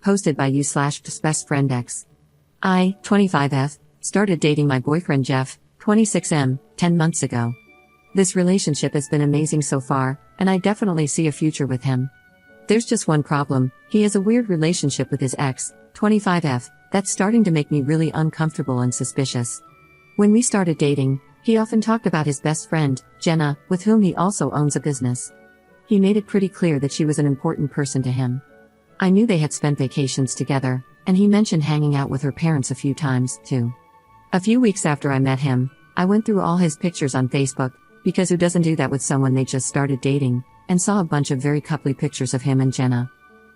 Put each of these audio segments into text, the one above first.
Hosted by you/best friend X. I, 25F, started dating my boyfriend Jeff, 26M, 10 months ago. This relationship has been amazing so far, and I definitely see a future with him. There's just one problem: he has a weird relationship with his ex, 25F, that's starting to make me really uncomfortable and suspicious. When we started dating, he often talked about his best friend, Jenna, with whom he also owns a business. He made it pretty clear that she was an important person to him. I knew they had spent vacations together, and he mentioned hanging out with her parents a few times, too. A few weeks after I met him, I went through all his pictures on Facebook, because who doesn't do that with someone they just started dating, and saw a bunch of very coupley pictures of him and Jenna.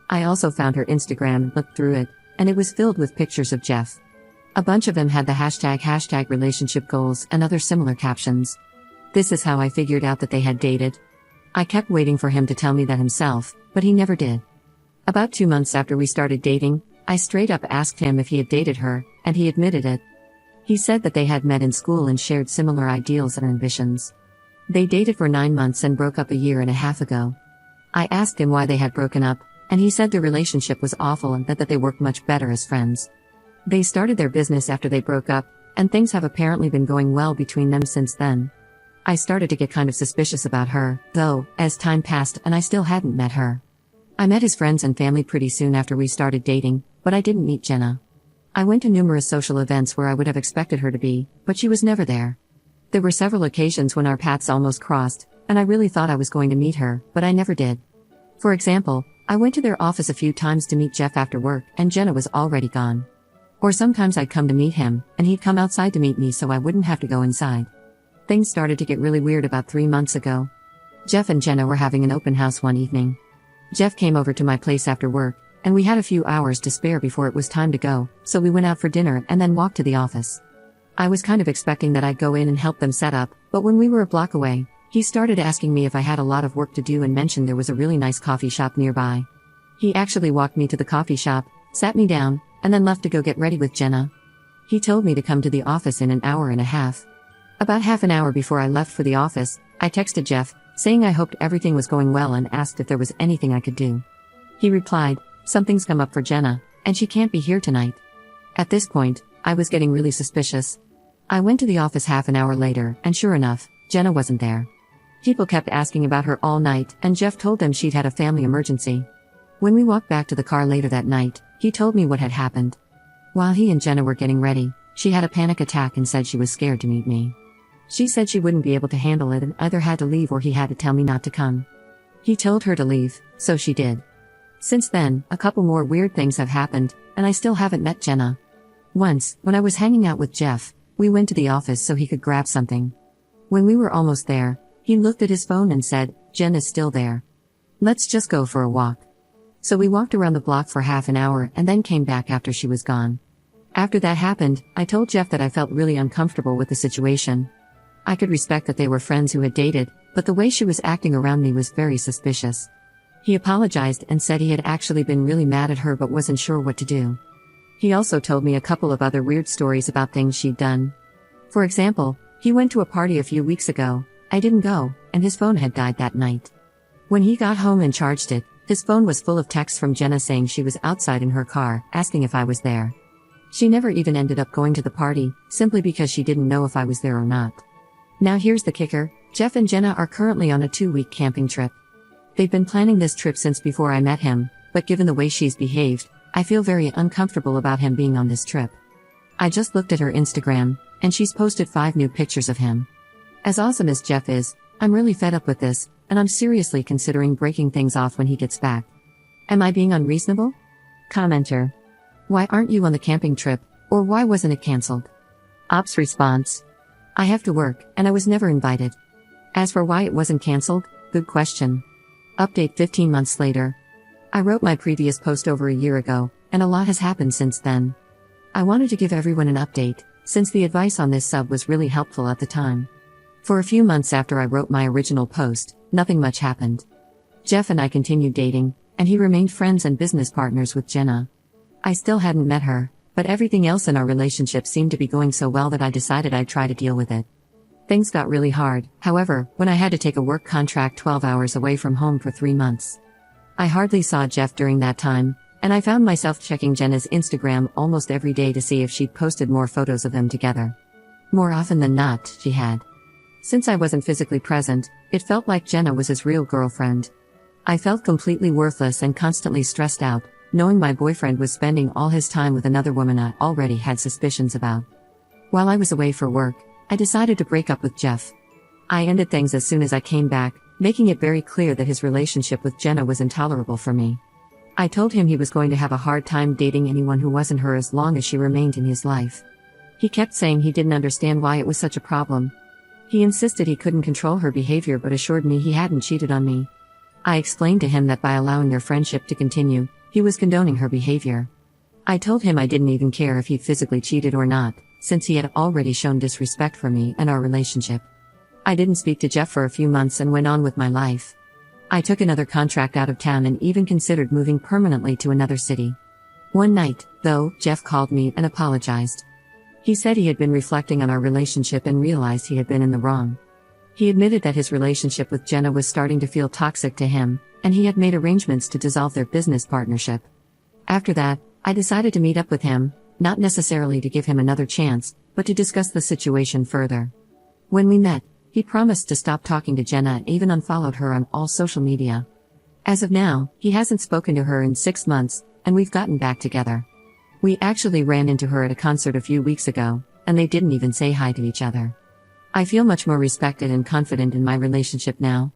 I also found her Instagram, looked through it, and it was filled with pictures of Jeff. A bunch of them had the hashtag relationship goals and other similar captions. This is how I figured out that they had dated. I kept waiting for him to tell me that himself, but he never did. About 2 months after we started dating, I straight up asked him if he had dated her, and he admitted it. He said that they had met in school and shared similar ideals and ambitions. They dated for 9 months and broke up a year and a half ago. I asked him why they had broken up, and he said the relationship was awful and that they worked much better as friends. They started their business after they broke up, and things have apparently been going well between them since then. I started to get kind of suspicious about her, though, as time passed and I still hadn't met her. I met his friends and family pretty soon after we started dating, but I didn't meet Jenna. I went to numerous social events where I would have expected her to be, but she was never there. There were several occasions when our paths almost crossed, and I really thought I was going to meet her, but I never did. For example, I went to their office a few times to meet Jeff after work, and Jenna was already gone. Or sometimes I'd come to meet him, and he'd come outside to meet me so I wouldn't have to go inside. Things started to get really weird about 3 months ago. Jeff and Jenna were having an open house one evening. Jeff came over to my place after work, and we had a few hours to spare before it was time to go, so we went out for dinner and then walked to the office. I was kind of expecting that I'd go in and help them set up, but when we were a block away, he started asking me if I had a lot of work to do and mentioned there was a really nice coffee shop nearby. He actually walked me to the coffee shop, sat me down, and then left to go get ready with Jenna. He told me to come to the office in an hour and a half. About half an hour before I left for the office, I texted Jeff, saying I hoped everything was going well and asked if there was anything I could do. He replied, "Something's come up for Jenna, and she can't be here tonight." At this point, I was getting really suspicious. I went to the office half an hour later, and sure enough, Jenna wasn't there. People kept asking about her all night, and Jeff told them she'd had a family emergency. When we walked back to the car later that night, he told me what had happened. While he and Jenna were getting ready, she had a panic attack and said she was scared to meet me. She said she wouldn't be able to handle it and either had to leave or he had to tell me not to come. He told her to leave, so she did. Since then, a couple more weird things have happened, and I still haven't met Jenna. Once, when I was hanging out with Jeff, we went to the office so he could grab something. When we were almost there, he looked at his phone and said, "Jen is still there. Let's just go for a walk." So we walked around the block for half an hour and then came back after she was gone. After that happened, I told Jeff that I felt really uncomfortable with the situation. I could respect that they were friends who had dated, but the way she was acting around me was very suspicious. He apologized and said he had actually been really mad at her but wasn't sure what to do. He also told me a couple of other weird stories about things she'd done. For example, he went to a party a few weeks ago. I didn't go, and his phone had died that night. When he got home and charged it, his phone was full of texts from Jenna saying she was outside in her car, asking if I was there. She never even ended up going to the party, simply because she didn't know if I was there or not. Now here's the kicker: Jeff and Jenna are currently on a 2-week camping trip. They've been planning this trip since before I met him, but given the way she's behaved, I feel very uncomfortable about him being on this trip. I just looked at her Instagram, and she's posted 5 new pictures of him. As awesome as Jeff is, I'm really fed up with this, and I'm seriously considering breaking things off when he gets back. Am I being unreasonable? Commenter: why aren't you on the camping trip, or why wasn't it cancelled? Ops response: I have to work, and I was never invited. As for why it wasn't cancelled, good question. Update 15 months later. I wrote my previous post over a year ago, and a lot has happened since then. I wanted to give everyone an update, since the advice on this sub was really helpful at the time. For a few months after I wrote my original post, nothing much happened. Jeff and I continued dating, and he remained friends and business partners with Jenna. I still hadn't met her, but everything else in our relationship seemed to be going so well that I decided I'd try to deal with it. Things got really hard, however, when I had to take a work contract 12 hours away from home for 3 months. I hardly saw Jeff during that time, And I found myself checking Jenna's Instagram almost every day to see if she'd posted more photos of them together. More often than not, she had. Since I wasn't physically present, it felt like Jenna was his real girlfriend. I felt completely worthless and constantly stressed out, knowing my boyfriend was spending all his time with another woman I already had suspicions about. While I was away for work, I decided to break up with Jeff. I ended things as soon as I came back, making it very clear that his relationship with Jenna was intolerable for me. I told him he was going to have a hard time dating anyone who wasn't her as long as she remained in his life. He kept saying he didn't understand why it was such a problem. He insisted he couldn't control her behavior but assured me he hadn't cheated on me. I explained to him that by allowing their friendship to continue, he was condoning her behavior. I told him I didn't even care if he physically cheated or not, since he had already shown disrespect for me and our relationship. I didn't speak to Jeff for a few months and went on with my life. I took another contract out of town and even considered moving permanently to another city. One night, though, Jeff called me and apologized. He said he had been reflecting on our relationship and realized he had been in the wrong. He admitted that his relationship with Jenna was starting to feel toxic to him, and he had made arrangements to dissolve their business partnership. After that, I decided to meet up with him, not necessarily to give him another chance, but to discuss the situation further. When we met, he promised to stop talking to Jenna and even unfollowed her on all social media. As of now, he hasn't spoken to her in 6 months, and we've gotten back together. We actually ran into her at a concert a few weeks ago, and they didn't even say hi to each other. I feel much more respected and confident in my relationship now.